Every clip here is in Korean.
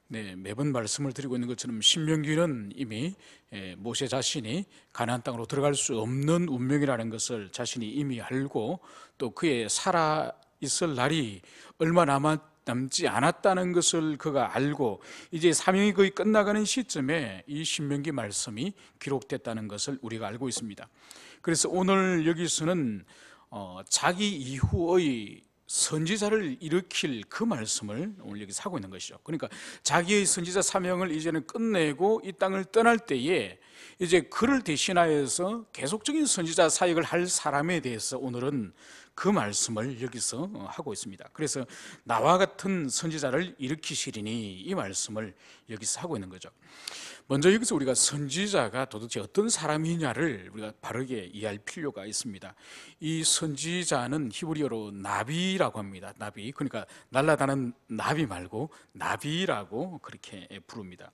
네, 매번 말씀을 드리고 있는 것처럼 신명기는 이미 모세 자신이 가나안 땅으로 들어갈 수 없는 운명이라는 것을 자신이 이미 알고 또 그의 살아 있을 날이 얼마 남지 않았다는 것을 그가 알고 이제 사명이 거의 끝나가는 시점에 이 신명기 말씀이 기록됐다는 것을 우리가 알고 있습니다. 그래서 오늘 여기서는 자기 이후의 선지자를 일으킬 그 말씀을 오늘 여기서 하고 있는 것이죠. 그러니까 자기의 선지자 사명을 이제는 끝내고 이 땅을 떠날 때에 이제 그를 대신하여서 계속적인 선지자 사역을 할 사람에 대해서 오늘은 그 말씀을 여기서 하고 있습니다. 그래서 나와 같은 선지자를 일으키시리니 이 말씀을 여기서 하고 있는 거죠. 먼저 여기서 우리가 선지자가 도대체 어떤 사람이냐를 우리가 바르게 이해할 필요가 있습니다. 이 선지자는 히브리어로 나비라고 합니다. 나비, 그러니까 날아다니는 나비 말고 나비라고 그렇게 부릅니다.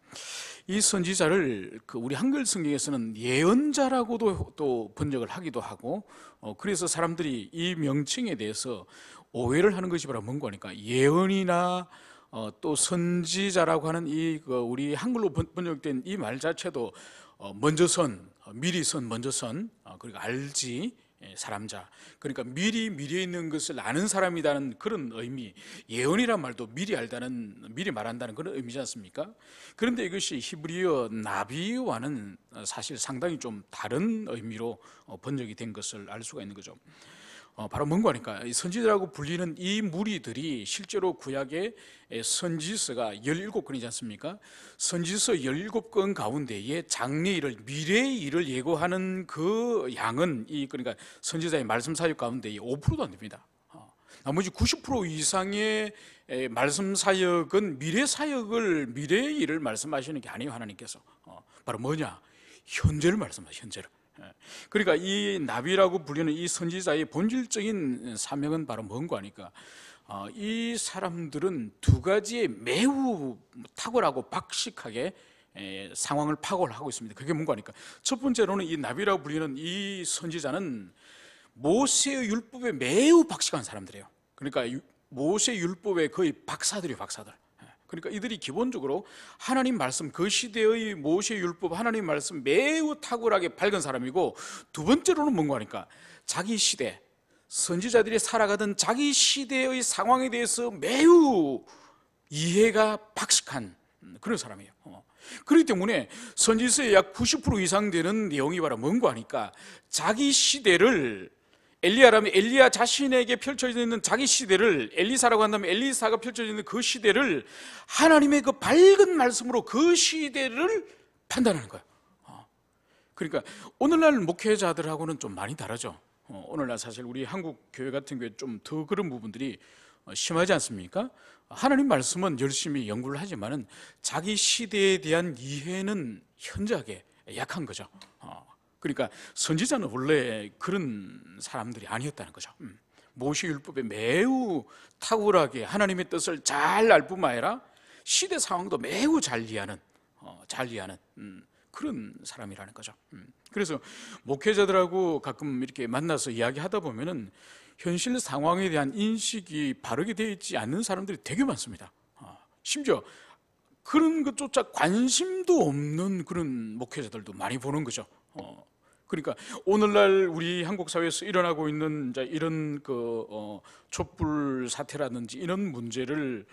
이 선지자를 우리 한글 성경에서는 예언자라고도 또 번역을 하기도 하고, 그래서 사람들이 이 명칭에 대해서 오해를 하는 것이 바로 뭔가 하니까 예언이나 또 선지자라고 하는 우리 한글로 번역된 이 말 자체도 먼저선, 미리선, 먼저선, 그리고 알지, 사람자. 그러니까 미리 미래에 있는 것을 아는 사람이라는 그런 의미, 예언이란 말도 미리 알다는, 미리 말한다는 그런 의미지 않습니까? 그런데 이것이 히브리어 나비와는 사실 상당히 좀 다른 의미로 번역이 된 것을 알 수가 있는 거죠. 바로 뭔가 하니까 선지자라고 불리는 이 무리들이 실제로 구약의 선지서가 17권이지 않습니까? 선지서 17권 가운데에 장래일을, 미래의 일을 예고하는 그 양은 그러니까 선지자의 말씀 사역 가운데 5%도 안 됩니다. 나머지 90% 이상의 말씀 사역은 미래 사역을, 미래의 일을 말씀하시는 게 아니에요. 하나님께서 바로 뭐냐? 현재를 말씀하셔요. 현재를. 그러니까 이 나비라고 불리는 이 선지자의 본질적인 사명은 바로 뭔가 하니까 이 사람들은 두 가지의 매우 탁월하고 박식하게 상황을 파악을 하고 있습니다. 그게 뭔가 하니까 첫 번째로는 이 나비라고 불리는 이 선지자는 모세의 율법에 매우 박식한 사람들이에요. 그러니까 모세 율법의 거의 박사들이에요. 박사들. 그러니까 이들이 기본적으로 하나님 말씀, 그 시대의 모세 율법, 하나님 말씀 매우 탁월하게 밝은 사람이고, 두 번째로는 뭔가 하니까 자기 시대, 선지자들이 살아가던 자기 시대의 상황에 대해서 매우 이해가 박식한 그런 사람이에요. 그렇기 때문에 선지서의 약 90% 이상 되는 내용이 바로 뭔가 하니까 자기 시대를, 엘리야라면 엘리야 자신에게 펼쳐져 있는 자기 시대를, 엘리사라고 한다면 엘리사가 펼쳐져 있는 그 시대를 하나님의 그 밝은 말씀으로 그 시대를 판단하는 거예요. 그러니까 오늘날 목회자들하고는 좀 많이 다르죠. 오늘날 사실 우리 한국 교회 같은 경우에 좀 더 그런 부분들이 심하지 않습니까? 하나님 말씀은 열심히 연구를 하지만은 자기 시대에 대한 이해는 현저하게 약한 거죠. 그러니까 선지자는 원래 그런 사람들이 아니었다는 거죠. 모세 율법에 매우 탁월하게 하나님의 뜻을 잘 알 뿐만 아니라 시대 상황도 매우 잘 이해하는 그런 사람이라는 거죠. 그래서 목회자들하고 가끔 이렇게 만나서 이야기하다 보면은 현실 상황에 대한 인식이 바르게 되어 있지 않는 사람들이 되게 많습니다. 심지어 그런 것조차 관심도 없는 그런 목회자들도 많이 보는 거죠. 그러니까 오늘날 우리 한국 사회에서 일어나고 있는 이런 촛불 사태라든지 이런 문제를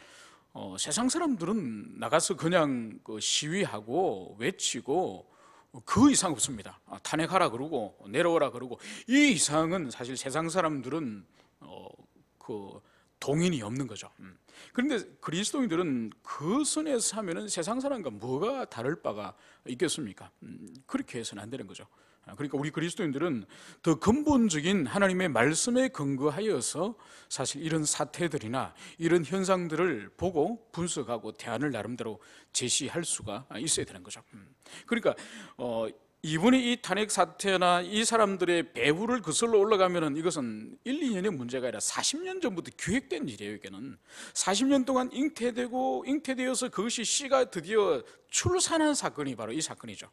세상 사람들은 나가서 그냥 시위하고 외치고 그 이상 없습니다. 탄핵하라 그러고 내려오라 그러고 이 이상은 사실 세상 사람들은 동인이 없는 거죠. 그런데 그리스도인들은 그 선에서 하면은 세상 사람과 뭐가 다를 바가 있겠습니까? 그렇게 해서는 안 되는 거죠. 그러니까 우리 그리스도인들은 더 근본적인 하나님의 말씀에 근거하여서 사실 이런 사태들이나 이런 현상들을 보고 분석하고 대안을 나름대로 제시할 수가 있어야 되는 거죠. 그러니까 이번에 이 탄핵 사태나 이 사람들의 배후를 거슬러 올라가면은 이것은 1, 2년의 문제가 아니라 40년 전부터 기획된 일이에요. 이게는 40년 동안 잉태되어서 그것이 씨가 드디어 출산한 사건이 바로 이 사건이죠.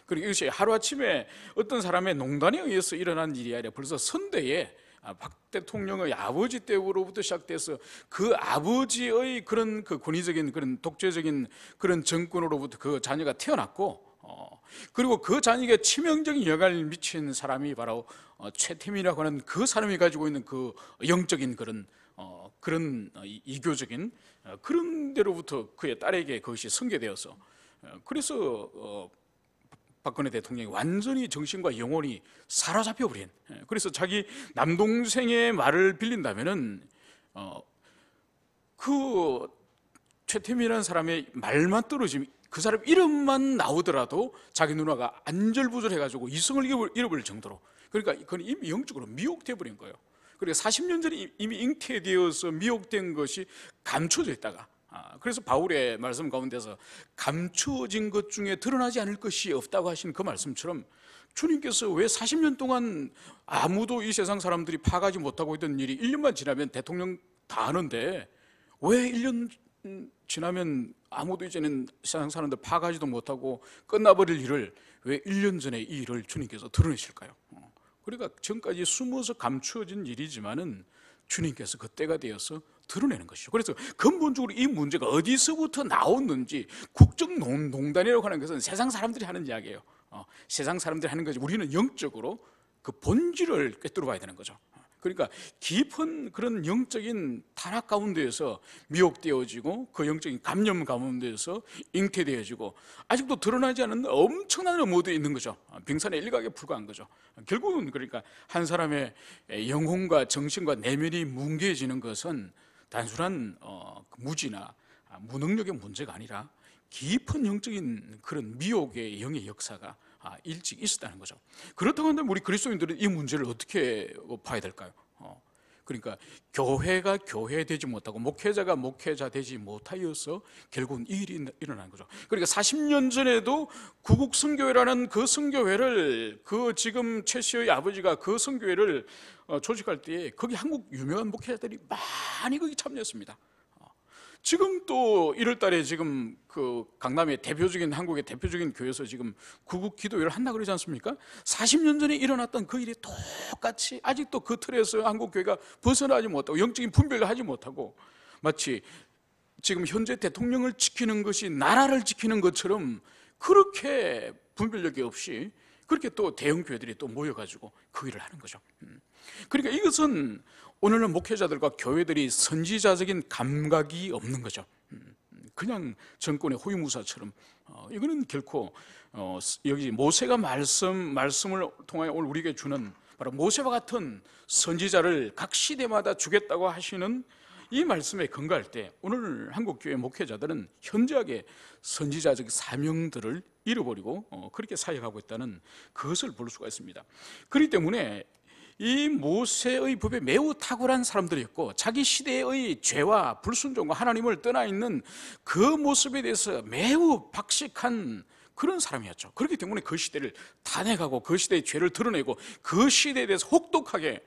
그리고 이것이 하루아침에 어떤 사람의 농단에 의해서 일어난 일이 아니라 벌써 선대에 박 대통령의 아버지 때로부터 시작돼서 그 아버지의 그런 그 권위적인 그런 독재적인 그런 정권으로부터 그 자녀가 태어났고, 그리고 그 자녀에게 치명적인 영향을 미친 사람이 바로 최태민이라고 하는 그 사람이 가지고 있는 그 영적인 그런 이교적인 그런 데로부터 그의 딸에게 그것이 선계되어서, 그래서 박근혜 대통령이 완전히 정신과 영혼이 사로잡혀 버린, 그래서 자기 남동생의 말을 빌린다면은 그 최태민이라는 사람의 말만 떨어지면, 그 사람 이름만 나오더라도 자기 누나가 안절부절해가지고 이성을 잃어버릴 정도로, 그러니까 그건 이미 영적으로 미혹돼 버린 거예요. 그러니까 40년 전에 이미 잉태되어서 미혹된 것이 감춰져 있다가, 그래서 바울의 말씀 가운데서 감추어진 것 중에 드러나지 않을 것이 없다고 하신 그 말씀처럼, 주님께서 왜 40년 동안 아무도 이 세상 사람들이 파가지 못하고 있던 일이 1년만 지나면 대통령 다 아는데, 왜 1년 지나면 아무도 이제는 세상 사람들 파가지도 못하고 끝나버릴 일을 왜 1년 전에 이 일을 주님께서 드러내실까요? 그러니까 전까지 숨어서 감추어진 일이지만은 주님께서 그때가 되어서 드러내는 것이죠. 그래서 근본적으로 이 문제가 어디서부터 나왔는지, 국정농단이라고 하는 것은 세상 사람들이 하는 이야기예요. 세상 사람들이 하는 것이, 우리는 영적으로 그 본질을 꿰뚫어 봐야 되는 거죠. 그러니까 깊은 그런 영적인 타락 가운데에서 미혹되어지고, 그 영적인 감염 가운데에서 잉태되어지고, 아직도 드러나지 않은 엄청난 음모들이 있는 거죠. 빙산의 일각에 불과한 거죠. 결국은 그러니까 한 사람의 영혼과 정신과 내면이 뭉개지는 것은 단순한 무지나 무능력의 문제가 아니라 깊은 영적인 그런 미혹의 영의 역사가 일찍 있었다는 거죠. 그렇다고 한다면 우리 그리스도인들은 이 문제를 어떻게 봐야 될까요? 그러니까 교회가 교회되지 못하고 목회자가 목회자 되지 못하여서 결국은 이 일이 일어난 거죠. 그러니까 40년 전에도 구국선교회라는 그 선교회를, 그 지금 최 씨의 아버지가 그 선교회를 조직할 때에 거기 한국 유명한 목회자들이 많이 거기 참여했습니다. 지금 또 1월 달에 지금 그 강남의 대표적인, 한국의 대표적인 교회에서 지금 구국 기도회를 한다 그러지 않습니까? 40년 전에 일어났던 그 일이 똑같이 아직도 그 틀에서 한국 교회가 벗어나지 못하고 영적인 분별을 하지 못하고, 마치 지금 현재 대통령을 지키는 것이 나라를 지키는 것처럼 그렇게 분별력이 없이 그렇게 또 대형 교회들이 또 모여가지고 그 일을 하는 거죠. 그러니까 이것은 오늘날 목회자들과 교회들이 선지자적인 감각이 없는 거죠. 그냥 정권의 호위무사처럼. 이거는 결코 여기 모세가 말씀을 통하여 오늘 우리에게 주는 바로 모세와 같은 선지자를 각 시대마다 주겠다고 하시는 이 말씀에 근거할 때, 오늘 한국교회 목회자들은 현저하게 선지자적 사명들을 잃어버리고 그렇게 사역하고 있다는 그것을 볼 수가 있습니다. 그렇기 때문에 이 모세의 법에 매우 탁월한 사람들이었고, 자기 시대의 죄와 불순종과 하나님을 떠나 있는 그 모습에 대해서 매우 박식한 그런 사람이었죠. 그렇기 때문에 그 시대를 탄핵하고 그 시대의 죄를 드러내고 그 시대에 대해서 혹독하게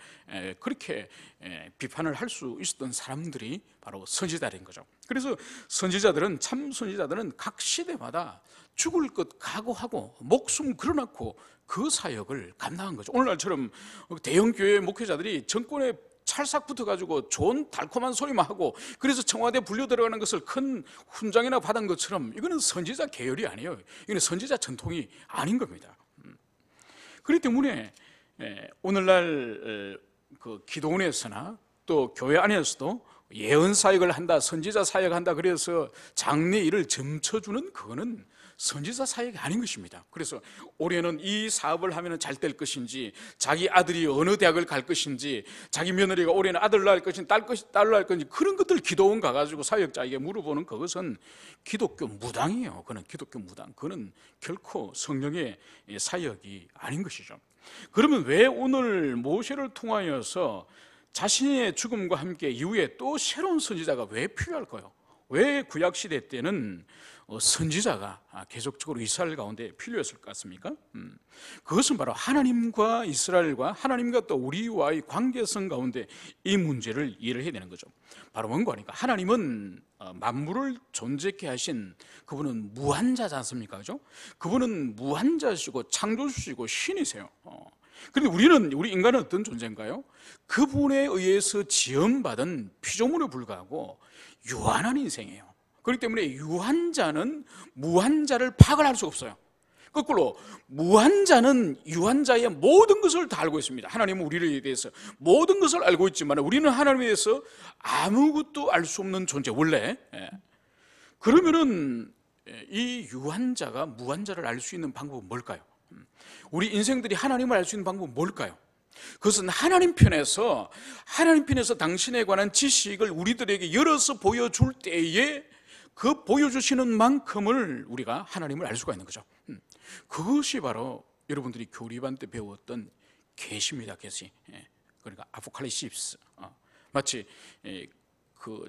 그렇게 비판을 할 수 있었던 사람들이 바로 선지자들인 거죠. 그래서 선지자들은, 참 선지자들은 각 시대마다 죽을 것 각오하고 목숨 걸어놓고 그 사역을 감당한 거죠. 오늘날처럼 대형 교회 목회자들이 정권에 찰싹 붙어가지고 좋은 달콤한 소리만 하고, 그래서 청와대 불려 들어가는 것을 큰 훈장이나 받은 것처럼, 이거는 선지자 계열이 아니에요. 이거는 선지자 전통이 아닌 겁니다. 그렇기 때문에 오늘날 그 기도원에서나 또 교회 안에서도 예언 사역을 한다, 선지자 사역한다, 그래서 장래 일을 점쳐주는 그거는 선지자 사역이 아닌 것입니다. 그래서 올해는 이 사업을 하면 잘 될 것인지, 자기 아들이 어느 대학을 갈 것인지, 자기 며느리가 올해는 아들 낳을 것인지 딸로 할 것인지, 그런 것들 기도원 가가지고 사역자에게 물어보는 그것은 기독교 무당이에요. 그는 기독교 무당. 그는 결코 성령의 사역이 아닌 것이죠. 그러면 왜 오늘 모세를 통하여서 자신의 죽음과 함께 이후에 또 새로운 선지자가 왜 필요할까요? 왜 구약시대 때는 선지자가 계속적으로 이스라엘 가운데 필요했을 것 같습니까? 그것은 바로 하나님과 이스라엘과 하나님과 또 우리와의 관계성 가운데 이 문제를 이해를 해야 되는 거죠. 바로 뭔가 하니까, 하나님은 만물을 존재케 하신 그분은 무한자지 않습니까? 그죠? 그분은 무한자시고 창조주시고 신이세요. 그런데 우리 인간은 어떤 존재인가요? 그분에 의해서 지음받은 피조물에 불과하고 유한한 인생이에요. 그렇기 때문에 유한자는 무한자를 파악을 할 수가 없어요. 거꾸로 무한자는 유한자의 모든 것을 다 알고 있습니다. 하나님은 우리에 대해서 모든 것을 알고 있지만 우리는 하나님에 대해서 아무것도 알 수 없는 존재, 원래. 그러면은 이 유한자가 무한자를 알 수 있는 방법은 뭘까요? 우리 인생들이 하나님을 알 수 있는 방법은 뭘까요? 그것은 하나님 편에서 당신에 관한 지식을 우리들에게 열어서 보여줄 때에 그 보여주시는 만큼을 우리가 하나님을 알 수가 있는 거죠. 그것이 바로 여러분들이 교리반 때 배웠던 계시입니다. 계시. 그러니까 아포칼립시스. 마치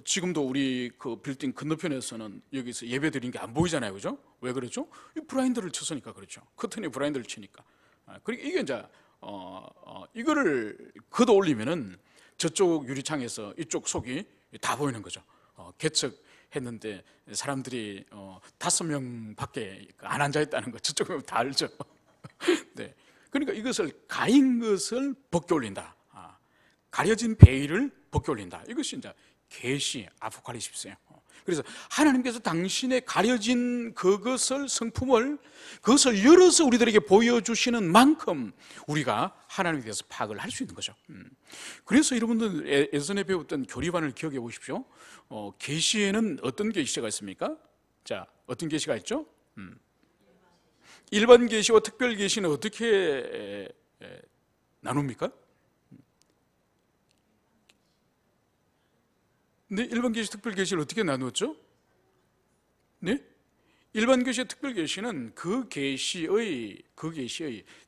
지금도 우리 그 빌딩 건너편에서는 여기서 예배 드린 게 안 보이잖아요, 그죠? 왜 그렇죠? 브라인드를 쳤으니까 그렇죠. 커튼에 브라인드를 치니까. 그러니까 이게 이제 이거를 걷어 올리면은 저쪽 유리창에서 이쪽 속이 다 보이는 거죠. 개척했는데 사람들이 5명밖에 안 앉아 있다는 거 저쪽 보면 다 알죠. 네. 그러니까 이것을 가린 것을 벗겨 올린다. 가려진 베일을 벗겨 올린다. 이것이 이제 계시, 아포칼립시스예요. 그래서 하나님께서 당신의 가려진 그것을, 성품을, 그것을 열어서 우리들에게 보여주시는 만큼 우리가 하나님에 대해서 파악을 할 수 있는 거죠. 그래서 여러분들 예전에 배웠던 교리반을 기억해 보십시오. 계시에는 어떤 계시가 있습니까? 자, 어떤 계시가 있죠? 일반 계시와 특별 계시는 어떻게 나눕니까? 네, 일반 계시, 특별 계시를 어떻게 나누었죠? 네? 일반 계시, 특별 계시는 그 계시의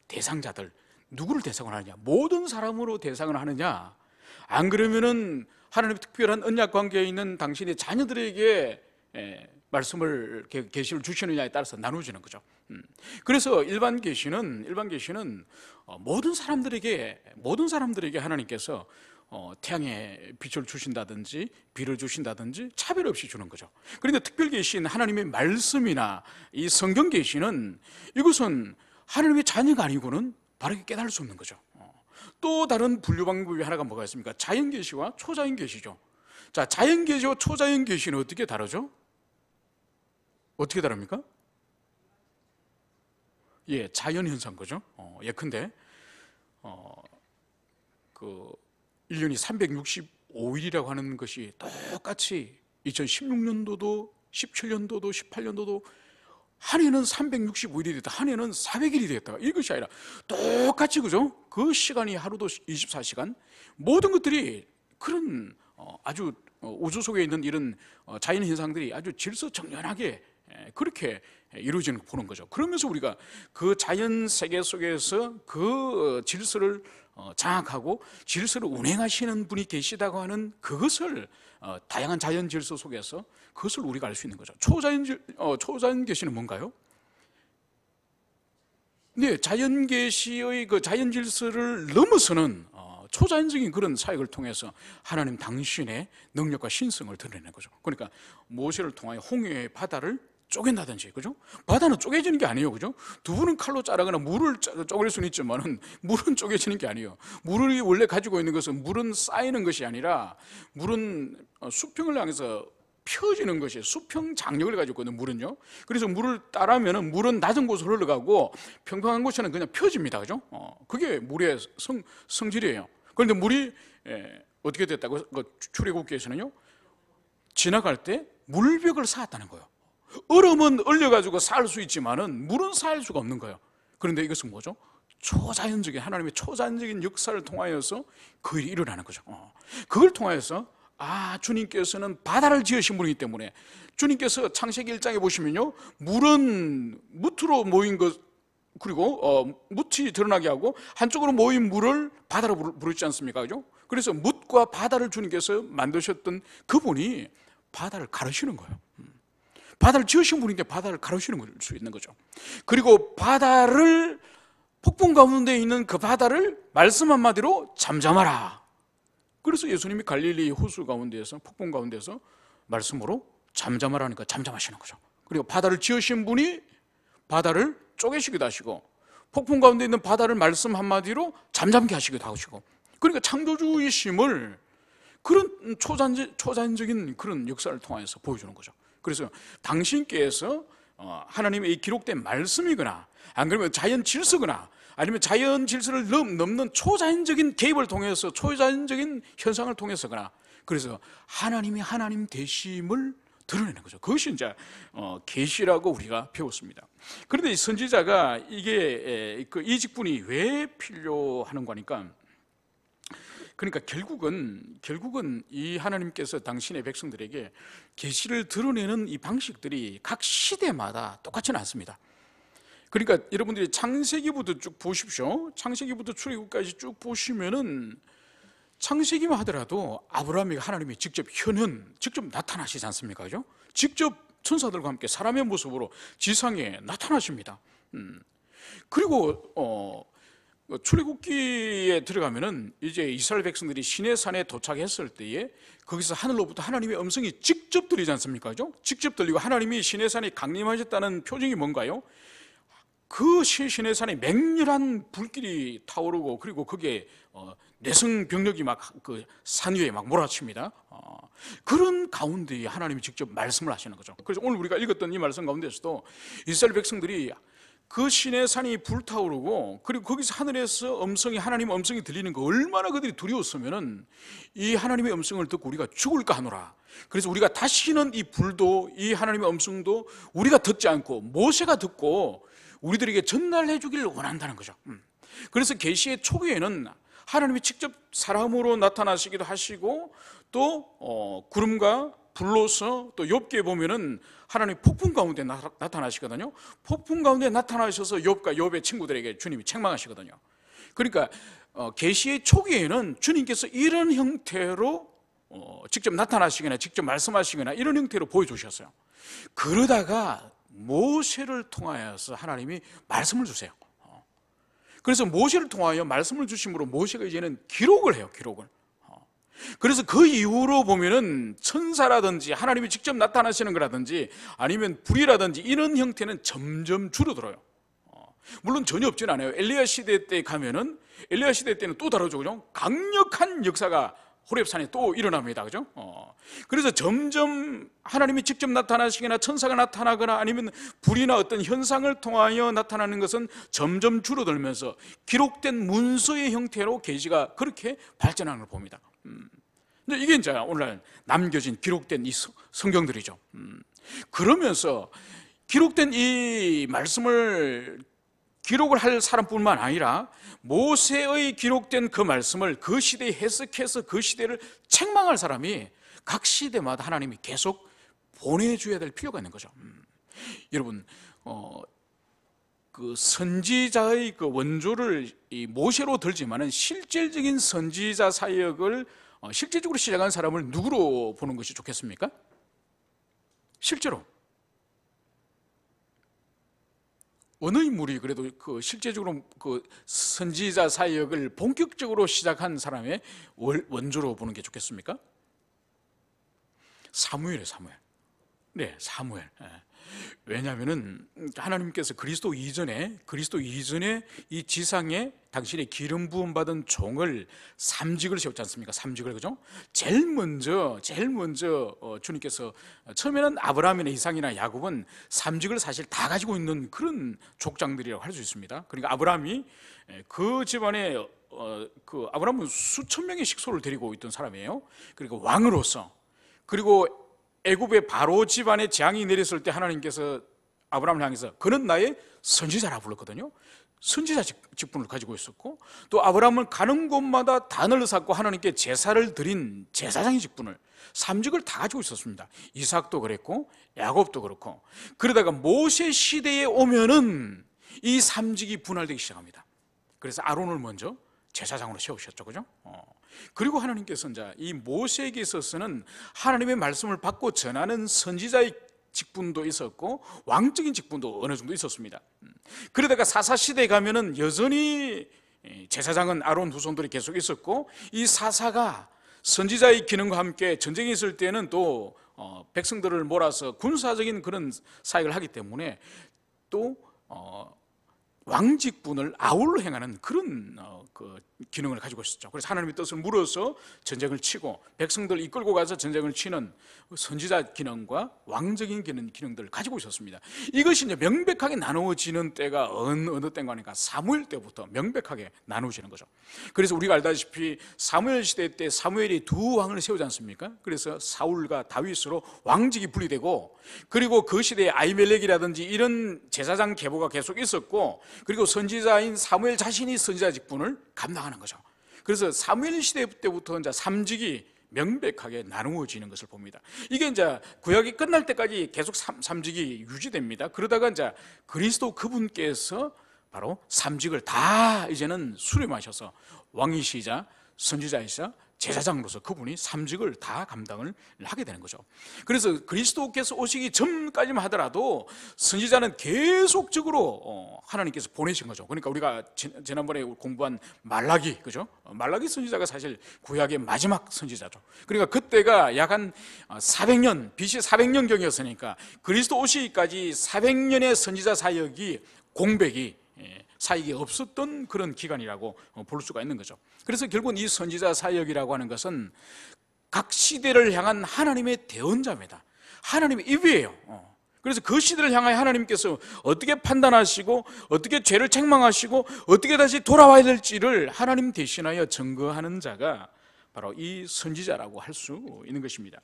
대상자들, 누구를 대상을 하느냐? 모든 사람으로 대상을 하느냐? 안 그러면은 하나님의 특별한 언약 관계에 있는 당신의 자녀들에게 말씀을, 계시를 주시느냐에 따라서 나누어지는 거죠. 그래서 일반 계시는 모든 사람들에게 하나님께서 태양의 빛을 주신다든지 비를 주신다든지 차별 없이 주는 거죠. 그런데 특별 계시인 하나님의 말씀이나 이 성경 계시는 이것은 하나님의 자녀가 아니고는 바르게 깨달을 수 없는 거죠. 또 다른 분류 방법이 하나가 뭐가 있습니까? 자연 계시와 초자연 계시죠. 자, 자연 계시와 초자연 계시는 어떻게 다르죠? 어떻게 다릅니까? 예, 자연 현상 거죠. 예컨대 1년이 365일이라고 하는 것이 똑같이 2016년도도 17년도도 18년도도 한 해는 365일이 됐다, 한 해는 400일이 됐다, 이것이 아니라 똑같이, 그죠? 그 시간이 하루도 24시간, 모든 것들이 그런 아주 우주 속에 있는 이런 자연 현상들이 아주 질서정연하게 그렇게 이루어지는 걸 보는 거죠. 그러면서 우리가 그 자연 세계 속에서 그 질서를 장악하고 질서를 운행하시는 분이 계시다고 하는 그것을 다양한 자연 질서 속에서 그것을 우리가 알 수 있는 거죠. 초자연 계시는 뭔가요? 네, 자연 계시의 그 자연 질서를 넘어서는 초자연적인 그런 사역을 통해서 하나님 당신의 능력과 신성을 드러내는 거죠. 그러니까 모세를 통하여 홍해의 바다를 쪼갠다든지, 그죠? 바다는 쪼개지는 게 아니에요, 그죠? 두부는 칼로 자르거나 물을 쪼갤 수는 있지만은 물은 쪼개지는 게 아니에요. 물이 원래 가지고 있는 것은 물은 쌓이는 것이 아니라 물은 수평을 향해서 펴지는 것이 수평 장력을 가지고 있는 물은요. 그래서 물을 따라면은 물은 낮은 곳으로 흘러가고 평평한 곳에는 그냥 펴집니다, 그죠? 그게 물의 성질이에요. 그런데 물이 어떻게 됐다고? 출애굽기에서는요, 지나갈 때 물벽을 쌓았다는 거예요. 얼음은 얼려가지고 살 수 있지만은 물은 살 수가 없는 거예요. 그런데 이것은 뭐죠? 초자연적인, 하나님의 초자연적인 역사를 통하여서 그 일이 일어나는 거죠. 그걸 통하여서 주님께서는 바다를 지으신 분이기 때문에, 주님께서 창세기 1장에 보시면요, 물은 무트로 모인 것, 그리고 뭇이 드러나게 하고 한쪽으로 모인 물을 바다로 부르지 않습니까? 그죠? 그래서 뭇과 바다를 주님께서 만드셨던 그분이 바다를 가르시는 거예요. 바다를 지으신 분인데 바다를 가르시는 수 있는 거죠. 그리고 바다를, 폭풍 가운데 있는 그 바다를 말씀 한마디로 잠잠하라. 그래서 예수님이 갈릴리 호수 가운데에서, 폭풍 가운데서 말씀으로 잠잠하라니까 잠잠하시는 거죠. 그리고 바다를 지으신 분이 바다를 쪼개시기도 하시고 폭풍 가운데 있는 바다를 말씀 한마디로 잠잠케 하시기도 하시고, 그러니까 창조주의심을 그런 초자연적인 그런 역사를 통해서 보여주는 거죠. 그래서 당신께서 하나님의 이 기록된 말씀이거나, 안 그러면 자연 질서거나, 아니면 자연 질서를 넘는 초자연적인 개입을 통해서, 초자연적인 현상을 통해서거나, 그래서 하나님이 하나님 되심을 드러내는 거죠. 그것이 이제 계시라고 우리가 배웠습니다. 그런데 이 선지자가 이 직분이 왜 필요하는 거니까, 그러니까 결국은 이 하나님께서 당신의 백성들에게 계시를 드러내는 이 방식들이 각 시대마다 똑같지는 않습니다. 그러니까 여러분들이 창세기부터 쭉 보십시오. 창세기부터 출애굽까지 쭉 보시면은, 창세기만 하더라도 아브라함이 하나님이 직접 직접 나타나시지 않습니까? 그죠? 직접 천사들과 함께 사람의 모습으로 지상에 나타나십니다. 그리고 출애굽기에 들어가면은 이제 이스라엘 백성들이 시내산에 도착했을 때에 거기서 하늘로부터 하나님의 음성이 직접 들리지 않습니까? 그죠? 직접 들리고 하나님이 시내산에 강림하셨다는 표징이 뭔가요? 그 시내산에 맹렬한 불길이 타오르고, 그리고 거기에 내성 병력이 막 그 산 위에 막 몰아칩니다. 그런 가운데 하나님이 직접 말씀을 하시는 거죠. 그래서 오늘 우리가 읽었던 이 말씀 가운데서도 이스라엘 백성들이 그 시내산이 불타오르고, 그리고 거기서 하늘에서 하나님의 음성이 들리는 거 얼마나 그들이 두려웠으면은 이 하나님의 음성을 듣고 우리가 죽을까 하노라. 그래서 우리가 다시는 이 불도, 이 하나님의 음성도 우리가 듣지 않고 모세가 듣고 우리들에게 전달해 주기를 원한다는 거죠. 그래서 계시의 초기에는 하나님이 직접 사람으로 나타나시기도 하시고, 또 구름과 불로서, 또 욥기에 보면은 하나님 폭풍 가운데 나타나시거든요. 폭풍 가운데 나타나셔서 욥과 욥의 친구들에게 주님이 책망하시거든요. 그러니까 계시의 초기에는 주님께서 이런 형태로 직접 나타나시거나 직접 말씀하시거나 이런 형태로 보여주셨어요. 그러다가 모세를 통하여서 하나님이 말씀을 주세요. 그래서 모세를 통하여 말씀을 주심으로 모세가 이제는 기록을 해요. 기록을. 그래서 그 이후로 보면은 천사라든지 하나님이 직접 나타나시는 거라든지 아니면 불이라든지 이런 형태는 점점 줄어들어요. 물론 전혀 없지는 않아요. 엘리야 시대 때 가면은, 엘리야 시대 때는 또 다르죠. 그죠? 강력한 역사가 호렙산에 또 일어납니다. 그죠? 그래서 점점 하나님이 직접 나타나시거나 천사가 나타나거나 아니면 불이나 어떤 현상을 통하여 나타나는 것은 점점 줄어들면서 기록된 문서의 형태로 계시가 그렇게 발전하는 걸 봅니다. 이게 이제 오늘날 남겨진 기록된 이 성경들이죠. 그러면서 기록된 이 말씀을 기록을 할 사람뿐만 아니라 모세의 기록된 그 말씀을 그 시대에 해석해서 그 시대를 책망할 사람이 각 시대마다 하나님이 계속 보내줘야 될 필요가 있는 거죠. 여러분, 그 선지자의 그 원조를 이 모세로 들지만은 실질적인 선지자 사역을 실질적으로 시작한 사람을 누구로 보는 것이 좋겠습니까? 실제로 어느 인물이 그래도 그 실제적으로 그 선지자 사역을 본격적으로 시작한 사람의 원조로 보는 게 좋겠습니까? 사무엘이에요, 사무엘. 네, 사무엘. 왜냐하면은 하나님께서 그리스도 이전에 이 지상에 당신의 기름 부음 받은 종을 삼직을 세웠지 않습니까? 삼직을, 그죠? 제일 먼저 주님께서 처음에는 아브라함이나 이삭이나 야곱은 삼직을 사실 다 가지고 있는 그런 족장들이라고 할 수 있습니다. 그러니까 아브라함이 그 집안에 그 아브라함은 수천 명의 식소를 데리고 있던 사람이에요. 그리고 왕으로서, 그리고 애굽의 바로 집안에 재앙이 내렸을 때 하나님께서 아브라함을 향해서 그는 나의 선지자라 불렀거든요. 선지자 직분을 가지고 있었고, 또 아브라함은 가는 곳마다 단을 쌓고 하나님께 제사를 드린 제사장의 직분을, 삼직을 다 가지고 있었습니다. 이삭도 그랬고 야곱도 그렇고. 그러다가 모세 시대에 오면은 이 삼직이 분할되기 시작합니다. 그래서 아론을 먼저 제사장으로 세우셨죠, 그죠? 그리고 하나님께서 이제 이 모세에게 있어서는 하나님의 말씀을 받고 전하는 선지자의 직분도 있었고 왕적인 직분도 어느 정도 있었습니다. 그러다가 사사시대에 가면은 여전히 제사장은 아론 후손들이 계속 있었고, 이 사사가 선지자의 기능과 함께 전쟁이 있을 때는 또 백성들을 몰아서 군사적인 그런 사역을 하기 때문에 또 왕직분을 아울러 행하는 그런 그 기능을 가지고 있었죠. 그래서 하나님의 뜻을 물어서 전쟁을 치고 백성들 이끌고 가서 전쟁을 치는 선지자 기능과 왕적인 기능들을 가지고 있었습니다. 이것이 이제 명백하게 나누어지는 때가 어느 때인가 하니까 사무엘 때부터 명백하게 나누어지는 거죠. 그래서 우리가 알다시피 사무엘 시대 때 사무엘이 두 왕을 세우지 않습니까? 그래서 사울과 다윗으로 왕직이 분리되고, 그리고 그 시대에 아히멜렉이라든지 이런 제사장 계보가 계속 있었고, 그리고 선지자인 사무엘 자신이 선지자 직분을 감당하는 거죠. 그래서 사무엘 시대 때부터 이제 삼직이 명백하게 나누어지는 것을 봅니다. 이게 이제 구약이 끝날 때까지 계속 삼직이 유지됩니다. 그러다가 이제 그리스도 그분께서 바로 삼직을 다 이제는 수렴하셔서 왕이시자 선지자이자 제사장으로서 그분이 삼직을 다 감당을 하게 되는 거죠. 그래서 그리스도께서 오시기 전까지만 하더라도 선지자는 계속적으로 하나님께서 보내신 거죠. 그러니까 우리가 지난번에 공부한 말라기, 그죠? 말라기 선지자가 사실 구약의 마지막 선지자죠. 그러니까 그때가 약 한 400년, BC 400년경이었으니까 그리스도 오시기까지 400년의 선지자 사역이 공백이 사역이 없었던 그런 기간이라고 볼 수가 있는 거죠. 그래서 결국은 이 선지자 사역이라고 하는 것은 각 시대를 향한 하나님의 대언자입니다. 하나님의 입이에요. 그래서 그 시대를 향하여 하나님께서 어떻게 판단하시고 어떻게 죄를 책망하시고 어떻게 다시 돌아와야 될지를 하나님 대신하여 증거하는 자가 바로 이 선지자라고 할 수 있는 것입니다.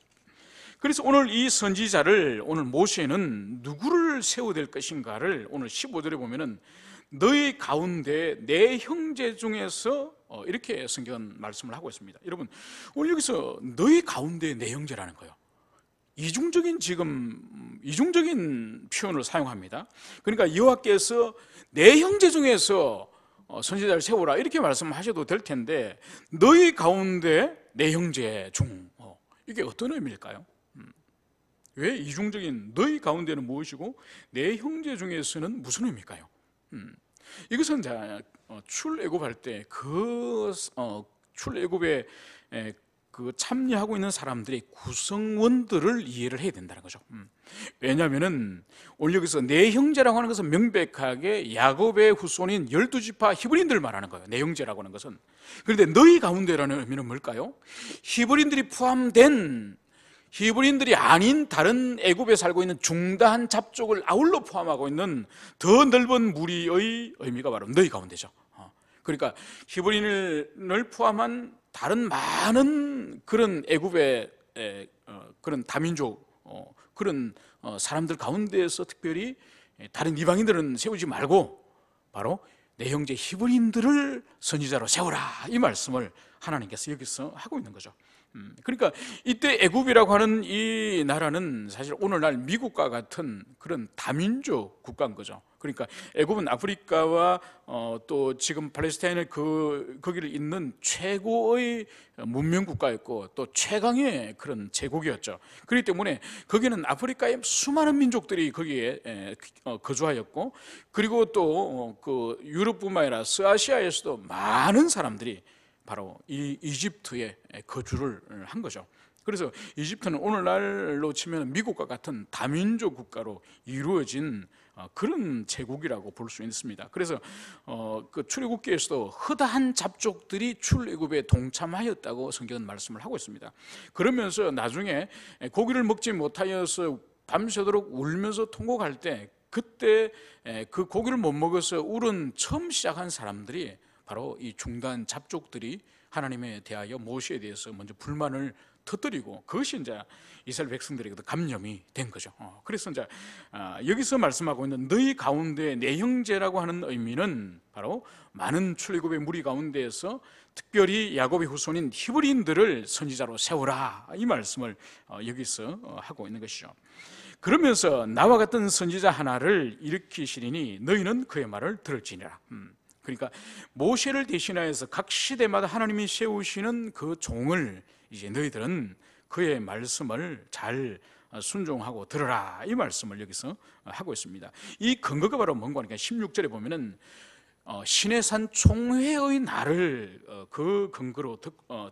그래서 오늘 이 선지자를, 오늘 모세는 누구를 세워야 될 것인가를 오늘 15절에 보면은 너희 가운데 내 형제 중에서 이렇게 성경은 말씀을 하고 있습니다. 여러분, 오늘 여기서 너희 가운데 내 형제라는 거예요. 이중적인 표현을 사용합니다. 그러니까 여호와께서 내 형제 중에서 선지자를 세우라 이렇게 말씀하셔도 될 텐데, 너희 가운데 내 형제 중, 이게 어떤 의미일까요? 왜 이중적인 너희 가운데는 무엇이고 내 형제 중에서는 무슨 의미일까요? 이것은 출애굽할 때 출애굽에 그 참여하고 있는 사람들의 구성원들을 이해를 해야 된다는 거죠. 왜냐하면은 오늘 여기서 내 형제라고 하는 것은 명백하게 야곱의 후손인 12지파 히브리인들을 말하는 거예요. 내 형제라고 하는 것은. 그런데 너희 가운데라는 의미는 뭘까요? 히브리인들이 포함된, 히브리인들이 아닌 다른 애굽에 살고 있는 중다한 잡족을 아울러 포함하고 있는 더 넓은 무리의 의미가 바로 너희 가운데죠. 그러니까 히브리인을 포함한 다른 많은 그런 애굽의 그런 다민족 그런 사람들 가운데에서 특별히 다른 이방인들은 세우지 말고 바로 내 형제 히브리인들을 선지자로 세우라, 이 말씀을 하나님께서 여기서 하고 있는 거죠. 그러니까 이때 애굽이라고 하는 이 나라는 사실 오늘날 미국과 같은 그런 다민족 국가인 거죠. 그러니까 애굽은 아프리카와 또 지금 팔레스타인의 거기를 잇는 최고의 문명 국가였고 또 최강의 그런 제국이었죠. 그렇기 때문에 거기는 아프리카의 수많은 민족들이 거기에 거주하였고, 그리고 또 그 유럽뿐만 아니라 서아시아에서도 많은 사람들이 바로 이 이집트에 거주를 한 거죠. 그래서 이집트는 오늘날로 치면 미국과 같은 다민족 국가로 이루어진 그런 제국이라고 볼 수 있습니다. 그래서 그 출애굽기에서도 허다한 잡족들이 출애굽에 동참하였다고 성경은 말씀을 하고 있습니다. 그러면서 나중에 고기를 먹지 못하여서 밤새도록 울면서 통곡할 때, 그때 그 고기를 못 먹어서 울은 처음 시작한 사람들이 바로 이 중단 잡족들이 하나님에 대하여 모세에 대해서 먼저 불만을 터뜨리고, 그것이 이제 이스라엘 백성들에게도 감염이 된 거죠. 그래서 이제 여기서 말씀하고 있는 너희 가운데 내 형제라고 하는 의미는 바로 많은 출애굽의 무리 가운데에서 특별히 야곱의 후손인 히브리인들을 선지자로 세우라, 이 말씀을 여기서 하고 있는 것이죠. 그러면서 나와 같은 선지자 하나를 일으키시리니 너희는 그의 말을 들을지니라. 그러니까 모세를 대신하여서 각 시대마다 하나님이 세우시는 그 종을 이제 너희들은 그의 말씀을 잘 순종하고 들으라, 이 말씀을 여기서 하고 있습니다. 이 근거가 바로 뭔가 하니까 16절에 보면은 시내산 총회의 날을 그 근거로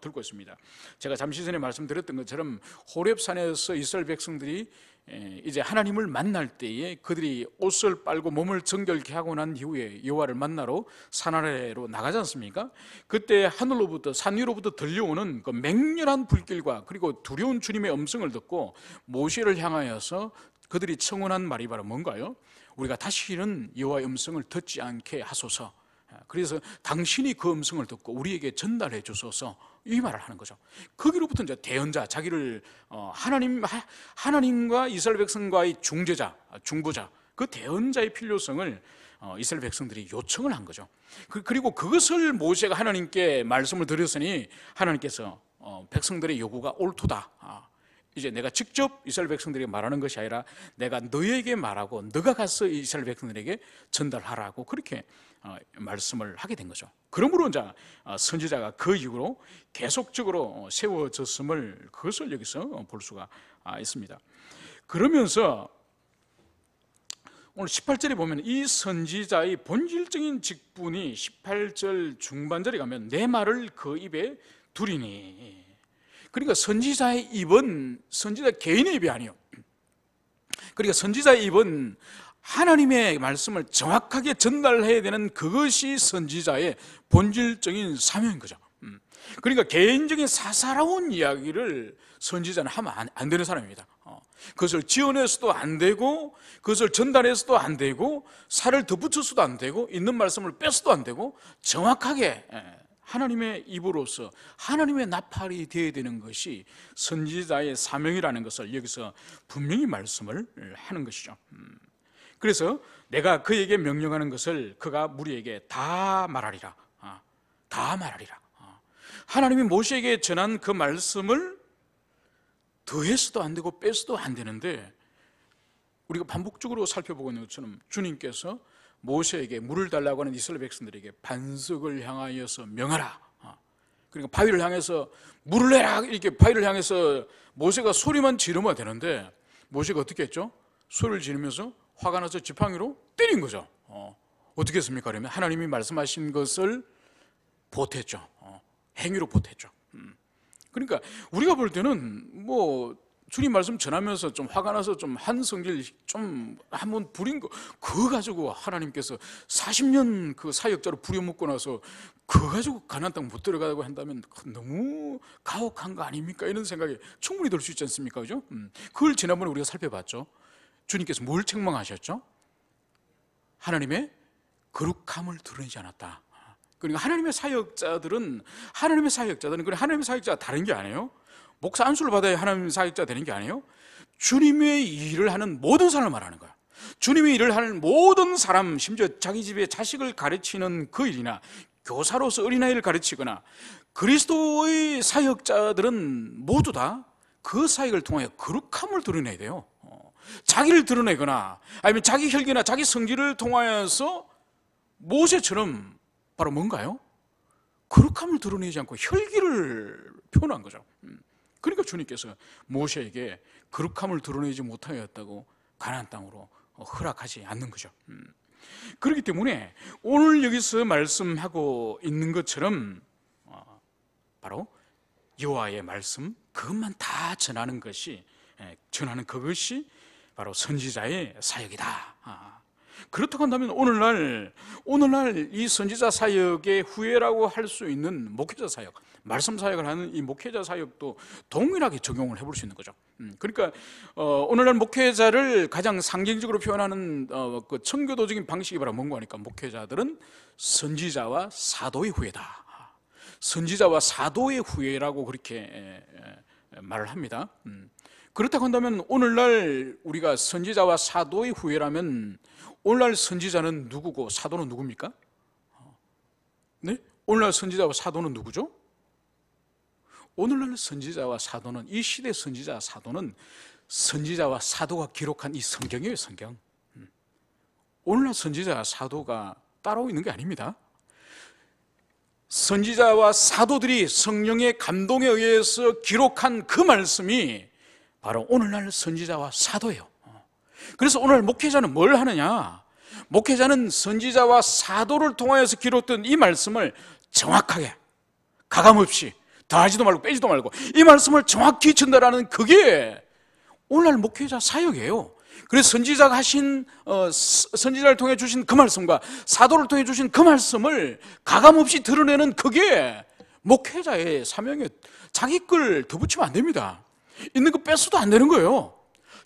들고 있습니다. 제가 잠시 전에 말씀드렸던 것처럼 호렙산에서 이스라엘 백성들이 이제 하나님을 만날 때에 그들이 옷을 빨고 몸을 정결케 하고 난 이후에 여호와를 만나러 산 아래로 나가지 않습니까? 그때 하늘로부터, 산 위로부터 들려오는 그 맹렬한 불길과 그리고 두려운 주님의 음성을 듣고 모세를 향하여서 그들이 청원한 말이 바로 뭔가요? 우리가 다시는 여호와의 음성을 듣지 않게 하소서. 그래서 당신이 그 음성을 듣고 우리에게 전달해 주소서, 이 말을 하는 거죠. 거기로부터 이제 대언자, 자기를 하나님과 이스라엘 백성과의 중보자, 그 대언자의 필요성을 이스라엘 백성들이 요청을 한 거죠. 그리고 그것을 모세가 하나님께 말씀을 드렸으니 하나님께서 백성들의 요구가 옳도다. 이제 내가 직접 이스라엘 백성들에게 말하는 것이 아니라 내가 너에게 말하고 너가 가서 이스라엘 백성들에게 전달하라고 그렇게 말씀을 하게 된 거죠. 그러므로 이제 선지자가 그 이후로 계속적으로 세워졌음을, 그것을 여기서 볼 수가 있습니다. 그러면서 오늘 18절에 보면 이 선지자의 본질적인 직분이 18절 중반절에 가면 내 말을 그 입에 두리니, 그러니까 선지자의 입은 선지자 개인의 입이 아니에요. 그러니까 선지자의 입은 하나님의 말씀을 정확하게 전달해야 되는 그것이 선지자의 본질적인 사명인 거죠. 그러니까 개인적인 사사로운 이야기를 선지자는 하면 안 되는 사람입니다. 그것을 지어내서도 안 되고, 그것을 전달해서도 안 되고, 살을 덧붙여서도 안 되고, 있는 말씀을 빼서도 안 되고, 정확하게 하나님의 입으로서 하나님의 나팔이 되어야 되는 것이 선지자의 사명이라는 것을 여기서 분명히 말씀을 하는 것이죠. 그래서 내가 그에게 명령하는 것을 그가 무리에게 다 말하리라. 다 말하리라. 하나님이 모세에게 전한 그 말씀을 더해서도 안 되고 빼서도 안 되는데, 우리가 반복적으로 살펴보고 있는 것처럼 주님께서 모세에게 물을 달라고 하는 이스라엘 백성들에게 반석을 향하여서 명하라. 그러니까 바위를 향해서 물을 내라, 이렇게 바위를 향해서 모세가 소리만 지르면 되는데, 모세가 어떻게 했죠? 소리를 지르면서 화가 나서 지팡이로 때린 거죠. 어떻게 했습니까? 그러면 하나님이 말씀하신 것을 보탰죠. 행위로 보탰죠. 그러니까 우리가 볼 때는 뭐 주님 말씀 전하면서 좀 화가 나서 좀 한 성질 좀 한번 부린 거, 그거 가지고 하나님께서 40년 그 사역자로 부려먹고 나서 그거 가지고 가나안 땅 못 들어가고 한다면 너무 가혹한 거 아닙니까? 이런 생각이 충분히 들 수 있지 않습니까? 그죠? 그걸 지난번에 우리가 살펴봤죠. 주님께서 뭘 책망하셨죠? 하나님의 거룩함을 드러내지 않았다. 그러니까 하나님의 사역자들은 그래, 하나님의 사역자가 다른 게 아니에요. 목사 안수를 받아야 하나님의 사역자가 되는 게 아니에요. 주님의 일을 하는 모든 사람을 말하는 거야. 주님의 일을 하는 모든 사람, 심지어 자기 집에 자식을 가르치는 그 일이나 교사로서 어린아이를 가르치거나, 그리스도의 사역자들은 모두 다 그 사역을 통하여 거룩함을 드러내야 돼요. 자기를 드러내거나 아니면 자기 혈기나 자기 성질을 통하여서 모세처럼 바로 뭔가요? 거룩함을 드러내지 않고 혈기를 표현한 거죠. 그러니까 주님께서 모세에게 거룩함을 드러내지 못하였다고 가나안 땅으로 허락하지 않는 거죠. 그렇기 때문에 오늘 여기서 말씀하고 있는 것처럼 바로 여호와의 말씀, 그것만 다 전하는 그것이 바로 선지자의 사역이다. 그렇다고 한다면 오늘날 이 선지자 사역의 후예라고 할 수 있는 목회자 사역, 말씀 사역을 하는 이 목회자 사역도 동일하게 적용을 해볼 수 있는 거죠. 그러니까 오늘날 목회자를 가장 상징적으로 표현하는 그 청교도적인 방식이 바로 뭔가 하니까, 목회자들은 선지자와 사도의 후예다. 선지자와 사도의 후예라고 그렇게 말을 합니다. 그렇다고 한다면 오늘날 우리가 선지자와 사도의 후예라면 오늘날 선지자는 누구고 사도는 누굽니까? 네? 오늘날 선지자와 사도는 누구죠? 오늘날 선지자와 사도는, 이 시대 선지자와 사도는 선지자와 사도가 기록한 이 성경이에요, 성경. 오늘날 선지자와 사도가 따로 있는 게 아닙니다. 선지자와 사도들이 성령의 감동에 의해서 기록한 그 말씀이 바로 오늘날 선지자와 사도예요. 그래서 오늘 목회자는 뭘 하느냐? 목회자는 선지자와 사도를 통하여서 기록된 이 말씀을 정확하게, 가감없이, 더하지도 말고 빼지도 말고 이 말씀을 정확히 전달하는, 그게 오늘날 목회자 사역이에요. 그래서 선지자가 하신 선지자를 통해 주신 그 말씀과 사도를 통해 주신 그 말씀을 가감없이 드러내는, 그게 목회자의 사명이에요. 자기 걸 더 붙이면 안 됩니다. 있는 거 뺏어도 안 되는 거예요.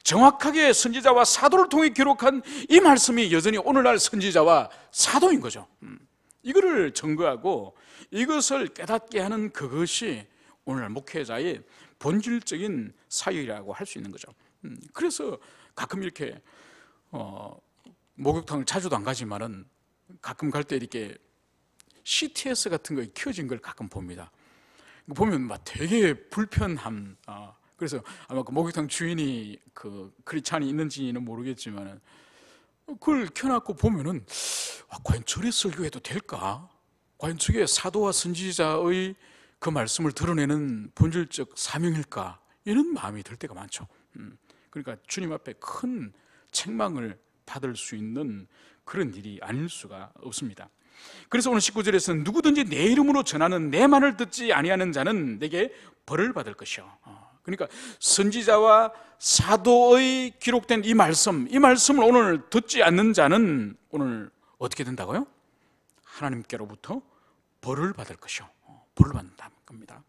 정확하게 선지자와 사도를 통해 기록한 이 말씀이 여전히 오늘날 선지자와 사도인 거죠. 이거를 증거하고 이것을 깨닫게 하는 그것이 오늘날 목회자의 본질적인 사역이라고 할 수 있는 거죠. 그래서 가끔 이렇게 목욕탕을 자주도 안 가지만은 가끔 갈 때 이렇게 CTS 같은 거에 켜진 걸 가끔 봅니다. 보면 막 되게 불편함. 그래서 아마 그 목욕탕 주인이 그 크리스찬이 있는지는 모르겠지만은 그걸 켜놓고 보면은 과연 저래 설교해도 될까? 과연 저게 사도와 선지자의 그 말씀을 드러내는 본질적 사명일까? 이런 마음이 들 때가 많죠. 그러니까 주님 앞에 큰 책망을 받을 수 있는 그런 일이 아닐 수가 없습니다. 그래서 오늘 19절에서는 누구든지 내 이름으로 전하는 내 말을 듣지 아니하는 자는 내게 벌을 받을 것이요. 그러니까 선지자와 사도의 기록된 이 말씀을 오늘 듣지 않는 자는 오늘 어떻게 된다고요? 하나님께로부터 벌을 받을 것이요. 벌을 받는다는 겁니다.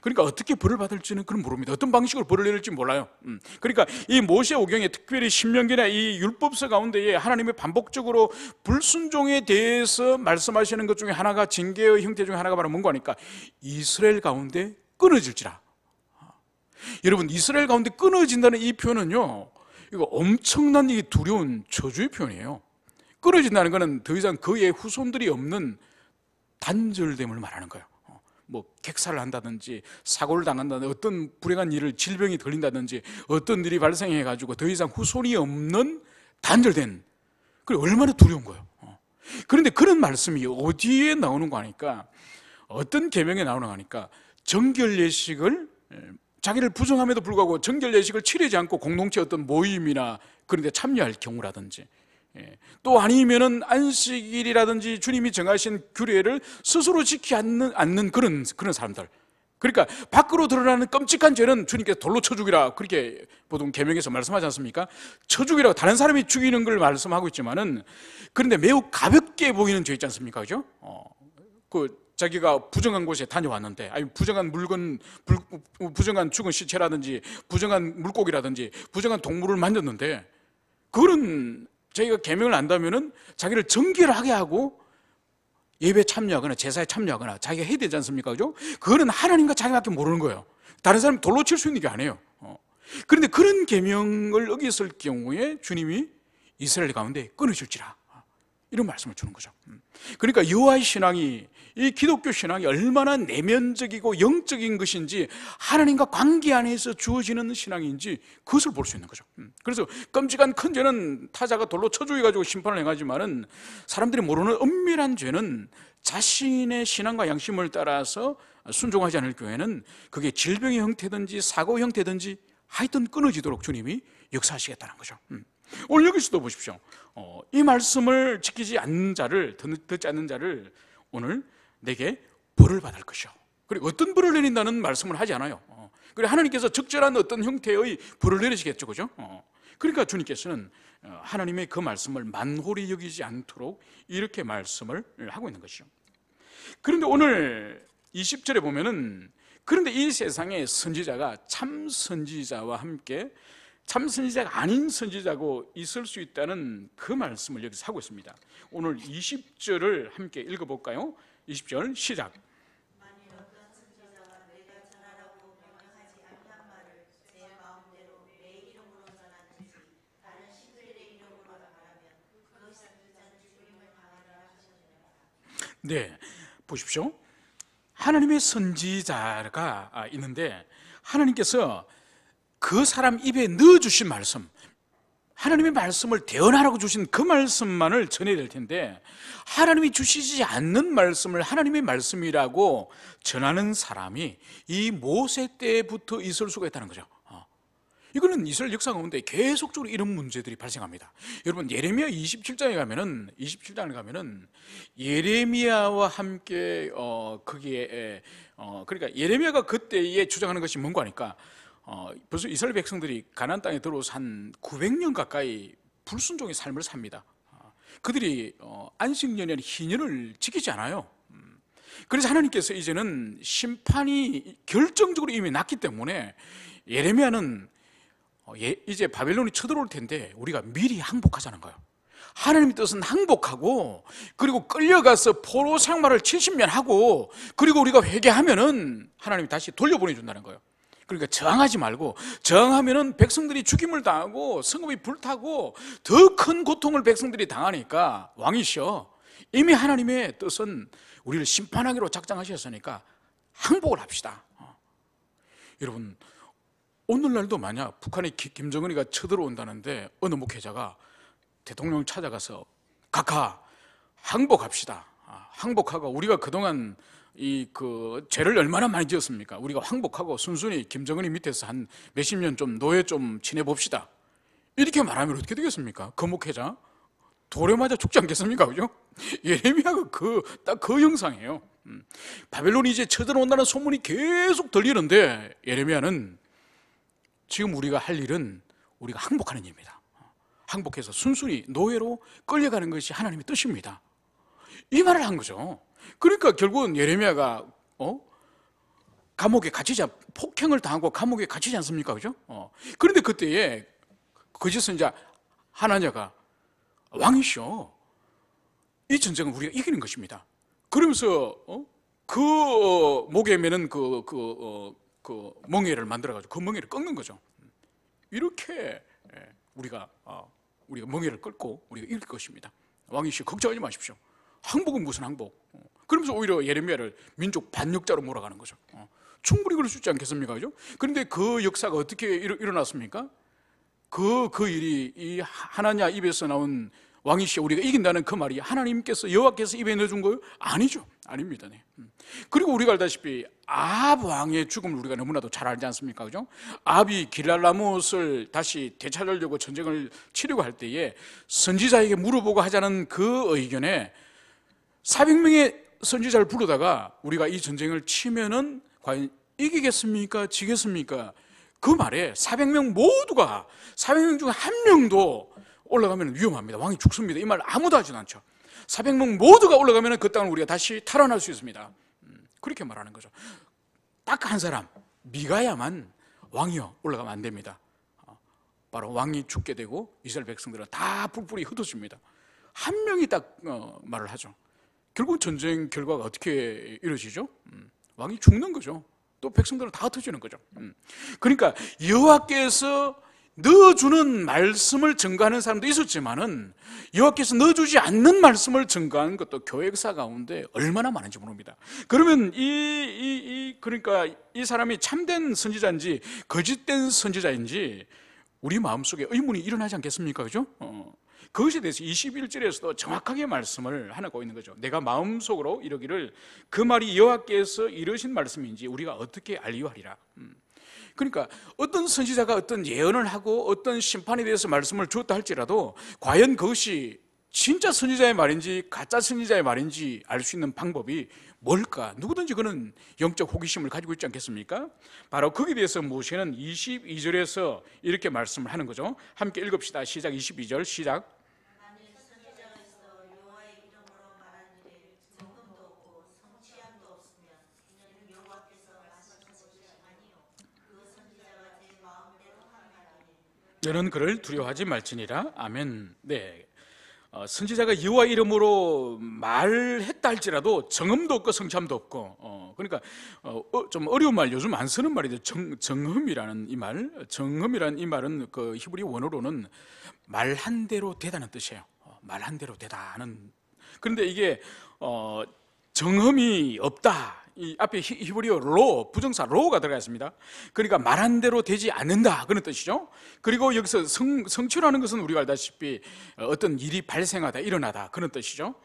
그러니까 어떻게 벌을 받을지는 그건 모릅니다. 어떤 방식으로 벌을 내릴지 몰라요. 그러니까 이 모세오경에, 특별히 신명기나 이 율법서 가운데에 하나님의 반복적으로 불순종에 대해서 말씀하시는 것 중에 하나가, 징계의 형태 중에 하나가 바로 뭔가 하니까 이스라엘 가운데 끊어질지라. 여러분, 이스라엘 가운데 끊어진다는 이 표현은요, 이거 엄청난 이 두려운 저주의 표현이에요. 끊어진다는 것은 더 이상 그의 후손들이 없는 단절됨을 말하는 거예요. 뭐 객사를 한다든지 사고를 당한다든지 어떤 불행한 일을, 질병이 걸린다든지 어떤 일이 발생해가지고 더 이상 후손이 없는 단절된, 그게 얼마나 두려운 거예요. 그런데 그런 말씀이 어디에 나오는 거 하니까, 어떤 계명에 나오는 거 하니까, 정결 예식을, 자기를 부정함에도 불구하고 정결 예식을 치르지 않고 공동체 어떤 모임이나 그런 데 참여할 경우라든지, 또 아니면은 안식일이라든지 주님이 정하신 규례를 스스로 지키지 않는 그런 사람들, 그러니까 밖으로 드러나는 끔찍한 죄는 주님께서 돌로 쳐 죽이라, 그렇게 보통 계명에서 말씀하지 않습니까? 쳐 죽이라고, 다른 사람이 죽이는 걸 말씀하고 있지만은, 그런데 매우 가볍게 보이는 죄 있지 않습니까? 그죠? 자기가 부정한 곳에 다녀왔는데, 아니 부정한 물건, 부정한 죽은 시체라든지 부정한 물고기라든지 부정한 동물을 만졌는데, 그거는 자기가 계명을 안다면은 자기를 정결하게 하고 예배 참여하거나 제사에 참여하거나 자기가 해야 되지 않습니까? 그죠? 그거는 하나님과 자기밖에 모르는 거예요. 다른 사람이 돌로 칠 수 있는 게 아니에요. 그런데 그런 계명을 어겼을 경우에 주님이 이스라엘 가운데 끊으실지라, 이런 말씀을 주는 거죠. 그러니까 여호와의 신앙이, 이 기독교 신앙이 얼마나 내면적이고 영적인 것인지, 하나님과 관계 안에서 주어지는 신앙인지 그것을 볼 수 있는 거죠. 그래서 끔찍한 큰 죄는 타자가 돌로 쳐 죽여가지고 심판을 행하지만은, 사람들이 모르는 엄밀한 죄는 자신의 신앙과 양심을 따라서 순종하지 않을 경우에는 그게 질병의 형태든지 사고의 형태든지 하여튼 끊어지도록 주님이 역사하시겠다는 거죠. 오늘 여기서도 보십시오. 이 말씀을 지키지 않는 자를, 듣지 않는 자를 오늘 내게 벌을 받을 것이요. 그리고 어떤 벌을 내린다는 말씀을 하지 않아요. 그리고 하나님께서 적절한 어떤 형태의 벌을 내리시겠죠, 그죠? 그러니까 주님께서는 하나님의 그 말씀을 만홀히 여기지 않도록 이렇게 말씀을 하고 있는 것이죠. 그런데 오늘 20절에 보면은, 그런데 이 세상에 선지자가 참 선지자와 함께 참 선지자가 아닌 선지자고 있을 수 있다는 그 말씀을 여기서 하고 있습니다. 오늘 20절을 함께 읽어볼까요? 20절 시작. 만일 어떤 선지자가 내가 전하라고 명령하지 않는 말을 제 마음대로 내 이름으로 전하든지 다른 신들의 이름으로 말하면 그것이 선지자는 죽임을 당하리라 하셨느니라. 네, 보십시오. 하나님의 선지자가 있는데, 하나님께서 그 사람 입에 넣어주신 말씀, 하나님의 말씀을 대언하라고 주신 그 말씀만을 전해야 될 텐데, 하나님이 주시지 않는 말씀을 하나님의 말씀이라고 전하는 사람이 이 모세 때부터 있을 수가 있다는 거죠. 이거는 이스라엘 역사 가운데 계속적으로 이런 문제들이 발생합니다. 여러분 예레미야 27장을 가면은 예레미야와 함께 거기에 그러니까 예레미야가 그때에 주장하는 것이 뭔가 하니까 벌써 이스라엘 백성들이 가나안 땅에 들어와서 한 900년 가까이 불순종의 삶을 삽니다. 그들이 안식년이나 희년을 지키지 않아요. 그래서 하나님께서 이제는 심판이 결정적으로 이미 났기 때문에 예레미야는 이제 바벨론이 쳐들어올 텐데 우리가 미리 항복하자는 거예요. 하나님의 뜻은 항복하고 그리고 끌려가서 포로 생활을 70년 하고 그리고 우리가 회개하면은 하나님이 다시 돌려보내준다는 거예요. 그러니까 저항하지 말고, 저항하면은 백성들이 죽임을 당하고 성읍이 불타고 더 큰 고통을 백성들이 당하니까 왕이시여, 이미 하나님의 뜻은 우리를 심판하기로 작정하셨으니까 항복을 합시다. 여러분 오늘날도 만약 북한의 김정은이가 쳐들어온다는데 어느 목회자가 대통령을 찾아가서 각하 항복합시다. 항복하고 우리가 그동안 그 죄를 얼마나 많이 지었습니까? 우리가 항복하고 순순히 김정은이 밑에서 한 몇십 년 좀 노예 좀 지내봅시다. 이렇게 말하면 어떻게 되겠습니까? 그 목회자 돌에 맞아 죽지 않겠습니까? 그죠? 예레미야가 딱 그 형상이에요. 바벨론이 이제 쳐들어온다는 소문이 계속 들리는데 예레미야는 지금 우리가 할 일은 우리가 항복하는 일입니다. 항복해서 순순히 노예로 끌려가는 것이 하나님의 뜻입니다. 이 말을 한 거죠. 그러니까 결국은 예레미야가 감옥에 갇히지, 폭행을 당하고 감옥에 갇히지 않습니까? 그죠? 그런데 그때에 거짓 선지자 하나냐가 왕이시오, 이 전쟁은 우리가 이기는 것입니다. 그러면서 그 목에 매는 그 멍에를 만들어가지고 그 멍에를 꺾는 거죠. 이렇게 우리가 멍에를 꺾고 우리가 이길 것입니다. 왕이시여, 걱정하지 마십시오. 항복은 무슨 항복? 그러면서 오히려 예레미야를 민족 반역자로 몰아가는 거죠. 충분히 그럴 수 있지 않겠습니까? 그죠? 그런데 그 역사가 어떻게 일어났습니까? 그 일이 이 하나냐 입에서 나온 왕이시여 우리가 이긴다는 그 말이 하나님께서 여호와께서 입에 넣어준 거예요? 아니죠. 아닙니다. 네. 그리고 우리가 알다시피 아합 왕의 죽음을 우리가 너무나도 잘 알지 않습니까? 그죠? 아합이 길랄라못을 다시 되찾으려고 전쟁을 치려고 할 때에 선지자에게 물어보고 하자는 그 의견에 400명의 선지자를 부르다가 우리가 이 전쟁을 치면은 과연 이기겠습니까? 지겠습니까? 그 말에 400명 모두가 400명 중 한 명도 올라가면 위험합니다. 왕이 죽습니다. 이 말 아무도 하진 않죠. 400명 모두가 올라가면 그 땅을 우리가 다시 탈환할 수 있습니다. 그렇게 말하는 거죠. 딱 한 사람 미가야만 왕이요 올라가면 안 됩니다. 바로 왕이 죽게 되고 이스라엘 백성들은 다 뿔뿔이 흩어집니다. 한 명이 딱 말을 하죠. 결국 전쟁 결과가 어떻게 이루어지죠? 왕이 죽는 거죠. 또 백성들은 다 흩어지는 거죠. 그러니까 여호와께서 넣어주는 말씀을 증거하는 사람도 있었지만은 여호와께서 넣어주지 않는 말씀을 증거하는 것도 교회 역사 가운데 얼마나 많은지 모릅니다. 그러면 그러니까 이 사람이 참된 선지자인지 거짓된 선지자인지 우리 마음속에 의문이 일어나지 않겠습니까? 그죠? 그것에 대해서 21절에서도 정확하게 말씀을 하고 있는 거죠. 내가 마음속으로 이러기를 그 말이 여호와께서 이러신 말씀인지 우리가 어떻게 알리하리라. 그러니까 어떤 선지자가 어떤 예언을 하고 어떤 심판에 대해서 말씀을 주었다 할지라도 과연 그것이 진짜 선지자의 말인지 가짜 선지자의 말인지 알 수 있는 방법이 뭘까? 누구든지 그는 영적 호기심을 가지고 있지 않겠습니까? 바로 거기에 대해서 모세는 22절에서 이렇게 말씀을 하는 거죠. 함께 읽읍시다. 시작. 22절 시작. 만일 선지자가 있어 여호와의 이름으로 말하는데 정금도 없고 성취함도 없으면 이는 여호와께서 말씀하신 것이 아니요 그 선지자가 제 마음대로 한 말이니 너는 그를 두려워하지 말지니라. 아멘. 네. 선지자가 여호와 이름으로 말했다 할지라도 정음도 없고 성취함도 없고 그러니까 좀 어려운 말 요즘 안 쓰는 말이죠. 정음이라는 이 말, 정음이라는 이 말은 그 히브리 원어로는 말한 대로 되다는 뜻이에요. 말한 대로 되다는. 그런데 이게 정음이 없다. 이 앞에 히브리어 로, 부정사 로가 들어가 있습니다. 그러니까 말한 대로 되지 않는다 그런 뜻이죠. 그리고 여기서 성취라는 것은 우리가 알다시피 어떤 일이 발생하다, 일어나다 그런 뜻이죠.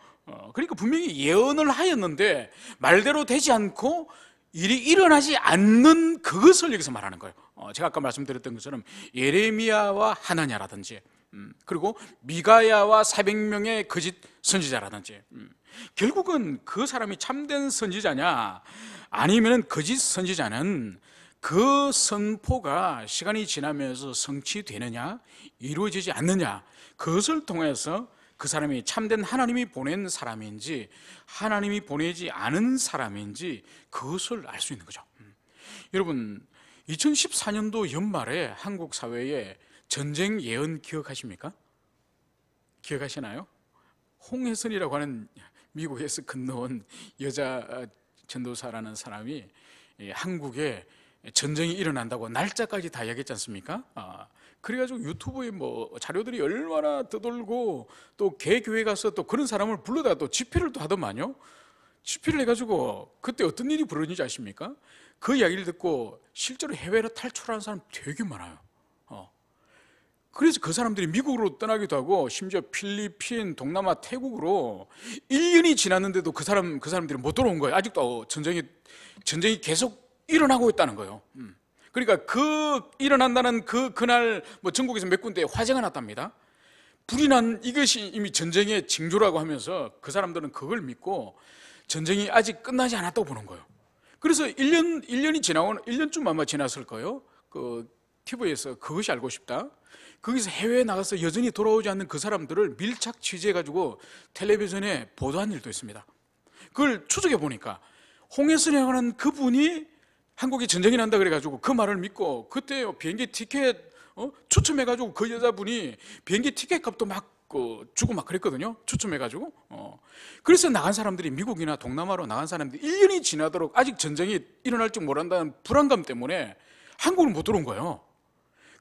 그러니까 분명히 예언을 하였는데 말대로 되지 않고 일이 일어나지 않는 그것을 여기서 말하는 거예요. 제가 아까 말씀드렸던 것처럼 예레미야와 하나냐라든지, 그리고 미가야와 400명의 거짓 선지자라든지, 결국은 그 사람이 참된 선지자냐 아니면 거짓 선지자는 그 선포가 시간이 지나면서 성취되느냐 이루어지지 않느냐, 그것을 통해서 그 사람이 참된 하나님이 보낸 사람인지 하나님이 보내지 않은 사람인지 그것을 알 수 있는 거죠. 여러분, 2014년도 연말에 한국 사회에 전쟁 예언 기억하십니까? 기억하시나요? 홍혜선이라고 하는 미국에서 건너온 여자 전도사라는 사람이 한국에 전쟁이 일어난다고 날짜까지 다 얘기했지 않습니까? 그래가지고 유튜브에 뭐 자료들이 얼마나 떠돌고, 또 개교회 가서 또 그런 사람을 불러다가 또 집회를 또 하더만요. 집회를 해가지고 그때 어떤 일이 벌어지는지 아십니까? 그 이야기를 듣고 실제로 해외로 탈출하는 사람 되게 많아요. 그래서 그 사람들이 미국으로 떠나기도 하고, 심지어 필리핀, 동남아, 태국으로 1년이 지났는데도 그 사람들이 못 돌아온 거예요. 아직도 전쟁이 계속 일어나고 있다는 거예요. 그러니까 일어난다는 그날 뭐 전국에서 몇 군데 화재가 났답니다. 불이 난 이것이 이미 전쟁의 징조라고 하면서 그 사람들은 그걸 믿고 전쟁이 아직 끝나지 않았다고 보는 거예요. 그래서 1년이 지나고 1년쯤 아마 지났을 거예요. 그 TV에서 그것이 알고 싶다, 거기서 해외에 나가서 여전히 돌아오지 않는 그 사람들을 밀착 취재해가지고 텔레비전에 보도한 일도 있습니다. 그걸 추적해 보니까 홍혜선이라고 하는 그분이 한국에 전쟁이 난다 그래가지고 그 말을 믿고 그때 비행기 티켓 추첨해가지고 그 여자분이 비행기 티켓 값도 막 주고 막 그랬거든요. 추첨해가지고. 그래서 나간 사람들이, 미국이나 동남아로 나간 사람들이 1년이 지나도록 아직 전쟁이 일어날지 모른다는 불안감 때문에 한국을 못 들어온 거예요.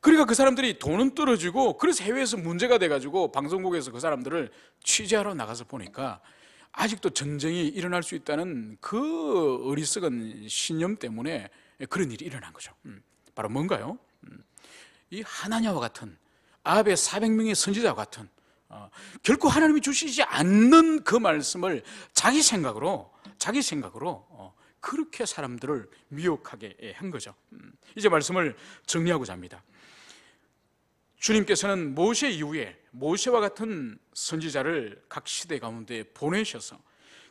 그러니까 그 사람들이 돈은 떨어지고, 그래서 해외에서 문제가 돼가지고 방송국에서 그 사람들을 취재하러 나가서 보니까 아직도 전쟁이 일어날 수 있다는 그 어리석은 신념 때문에 그런 일이 일어난 거죠. 바로 뭔가요? 이 하나냐와 같은, 아합의 400명의 선지자와 같은, 결코 하나님이 주시지 않는 그 말씀을 자기 생각으로 그렇게 사람들을 미혹하게 한 거죠. 이제 말씀을 정리하고자 합니다. 주님께서는 모세 이후에 모세와 같은 선지자를 각 시대 가운데 보내셔서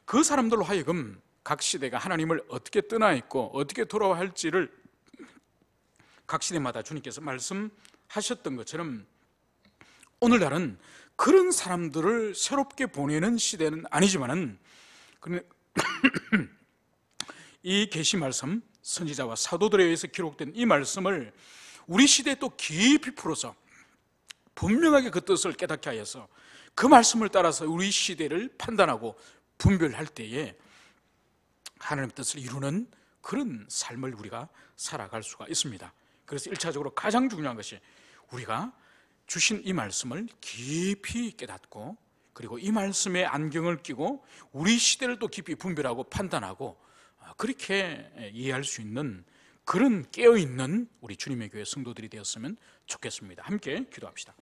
그 사람들로 하여금 각 시대가 하나님을 어떻게 떠나 있고 어떻게 돌아와 할지를 각 시대마다 주님께서 말씀하셨던 것처럼 오늘날은 그런 사람들을 새롭게 보내는 시대는 아니지만은 이 계시 말씀, 선지자와 사도들에 의해서 기록된 이 말씀을 우리 시대에 또 깊이 풀어서 분명하게 그 뜻을 깨닫게 하여서 그 말씀을 따라서 우리 시대를 판단하고 분별할 때에 하나님의 뜻을 이루는 그런 삶을 우리가 살아갈 수가 있습니다. 그래서 1차적으로 가장 중요한 것이 우리가 주신 이 말씀을 깊이 깨닫고, 그리고 이 말씀에 안경을 끼고 우리 시대를 또 깊이 분별하고 판단하고 그렇게 이해할 수 있는 그런 깨어있는 우리 주님의 교회 성도들이 되었으면 좋겠습니다. 함께 기도합시다.